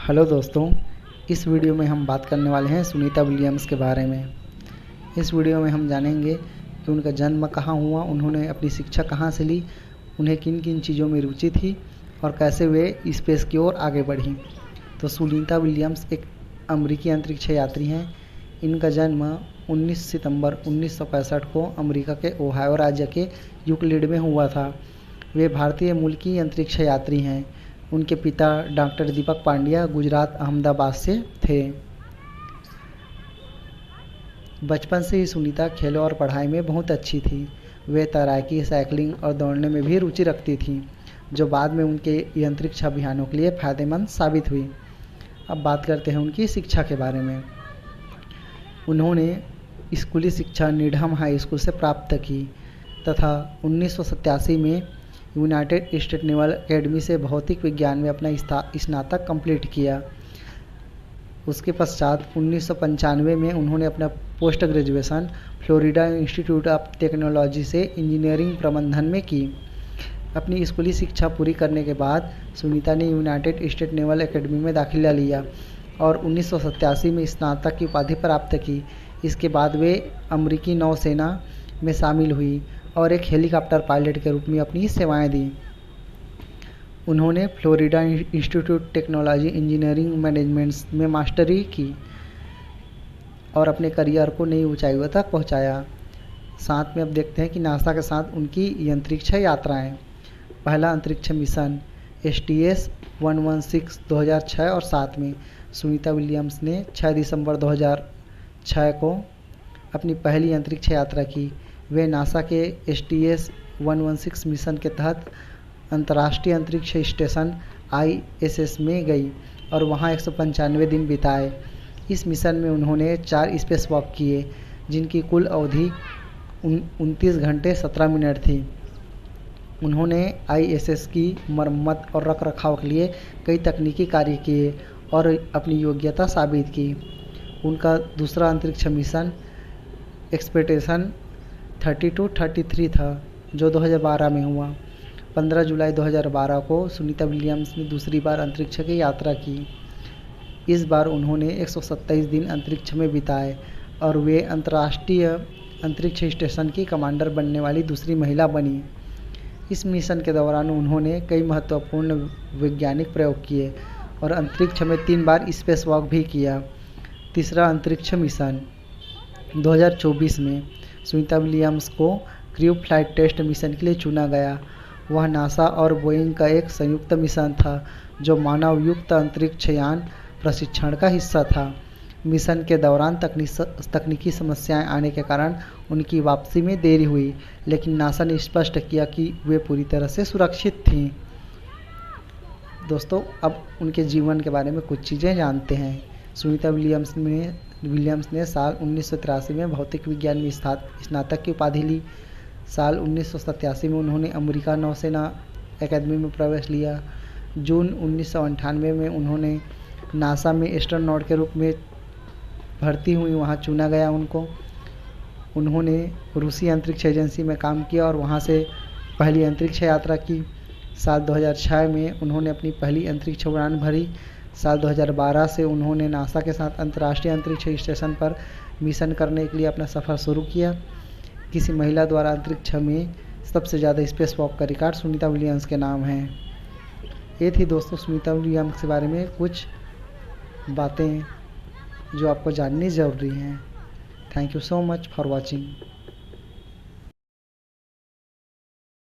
Hello दोस्तों, इस video में हम बात करने वाले हैं सुनीता विलियम्स के बारे में। इस वीडियो में हम जानेंगे कि उनका जन्म कहाँ हुआ, उन्होंने अपनी शिक्षा कहाँ से ली, उन्हें किन किन चीज़ों में रुचि थी और कैसे वे स्पेस की ओर आगे बढ़ी। तो सुनीता विलियम्स एक अमेरिकी अंतरिक्ष यात्री हैं। इनका जन्म 19 सितंबर 1965 को अमेरिका के ओहायो राज्य के यूक्लिड में हुआ था। वे भारतीय मूल की अंतरिक्ष यात्री हैं। उनके पिता डॉक्टर दीपक पांड्या गुजरात अहमदाबाद से थे। बचपन से ही सुनीता खेलों और पढ़ाई में बहुत अच्छी थी। वे तैराकी, साइकिलिंग और दौड़ने में भी रुचि रखती थी, जो बाद में उनके अंतरिक्ष अभियानों के लिए फायदेमंद साबित हुई। अब बात करते हैं उनकी शिक्षा के बारे में। उन्होंने स्कूली शिक्षा नीडहम हाई स्कूल से प्राप्त की तथा 1987 में यूनाइटेड स्टेट नेवल एकेडमी से भौतिक विज्ञान में अपना स्नातक कंप्लीट किया। उसके पश्चात 1995 में उन्होंने अपना post graduation Florida institute of technology से इंजीनियरिंग प्रबंधन में की। अपनी स्कूली शिक्षा पूरी करने के बाद सुनीता ने यूनाइटेड स्टेट नेवल एकेडमी में दाखिला लिया और 1987 में स्नातक की उपाधि प्राप्त की। इसके बाद वे अमेरिकी नौसेना में शामिल हुई और एक हेलीकॉप्टर पायलट के रूप में अपनी सेवाएं दी। उन्होंने Florida institute technology engineering management में मास्टरी की और अपने करियर को नई ऊंचाइयों तक पहुंचाया। साथ में अब देखते हैं कि नासा के साथ उनकी अंतरिक्ष यात्राएं। पहला अंतरिक्ष मिशन STS-116 2006 और 7 में सुनीता विलियम्स ने 6 दिसंबर 2006 को अपनी पहली अंतरिक्ष यात्रा की। वे नासा के STS-116 मिशन के तहत अंतर्राष्ट्रीय अंतरिक्ष स्टेशन ISS में गई और वहां 195 दिन बिताए। इस मिशन में उन्होंने 4 स्पेस वॉक किए, जिनकी कुल अवधि 29 घंटे 17 मिनट थी। उन्होंने ISS की मरम्मत और रखरखाव के लिए कई तकनीकी कार्य किए और अपनी योग्यता साबित की। उनका दूसरा अंतरिक्ष मिशन एक्सपेडिशन 32-33 था, जो 2012 में हुआ। 15 जुलाई 2012 को सुनीता विलियम्स ने दूसरी बार अंतरिक्ष की यात्रा की। इस बार उन्होंने 127 दिन अंतरिक्ष में बिताए और वे अंतर्राष्ट्रीय अंतरिक्ष स्टेशन की कमांडर बनने वाली दूसरी महिला बनी। इस मिशन के दौरान उन्होंने कई महत्वपूर्ण वैज्ञानिक प्रयोग किए और अंतरिक्ष में 3 बार स्पेस वॉक भी किया। तीसरा अंतरिक्ष मिशन 2024 में सुनीता विलियम्स को क्रू फ्लाइट टेस्ट मिशन के लिए चुना गया। वह नासा और बोइंग का एक संयुक्त मिशन था, जो मानवयुक्त अंतरिक्ष यान प्रशिक्षण का हिस्सा था। मिशन के दौरान तकनीकी समस्याएं आने के कारण उनकी वापसी में देरी हुई, लेकिन नासा ने स्पष्ट किया कि वे पूरी तरह से सुरक्षित थीं। दोस्तों, अब उनके जीवन के बारे में कुछ चीज़ें जानते हैं। सुनीता विलियम्स ने साल 1983 में भौतिक विज्ञान में स्नातक की उपाधि ली। साल 1987 में उन्होंने अमेरिका नौसेना अकेदमी में प्रवेश लिया। जून 1998 में उन्होंने नासा में एस्ट्रोनॉट के रूप में भर्ती हुई, वहां चुना गया उनको। उन्होंने रूसी अंतरिक्ष एजेंसी में काम किया और वहां से पहली अंतरिक्ष यात्रा की। साल 2006 में उन्होंने अपनी पहली अंतरिक्ष उड़ान भरी। साल 2012 से उन्होंने नासा के साथ अंतर्राष्ट्रीय अंतरिक्ष स्टेशन पर मिशन करने के लिए अपना सफ़र शुरू किया। किसी महिला द्वारा अंतरिक्ष में सबसे ज़्यादा स्पेस वॉक का रिकॉर्ड सुनीता विलियम्स के नाम है। ये थी दोस्तों सुनीता विलियम्स के बारे में कुछ बातें जो आपको जाननी ज़रूरी हैं। Thank you so much for watching.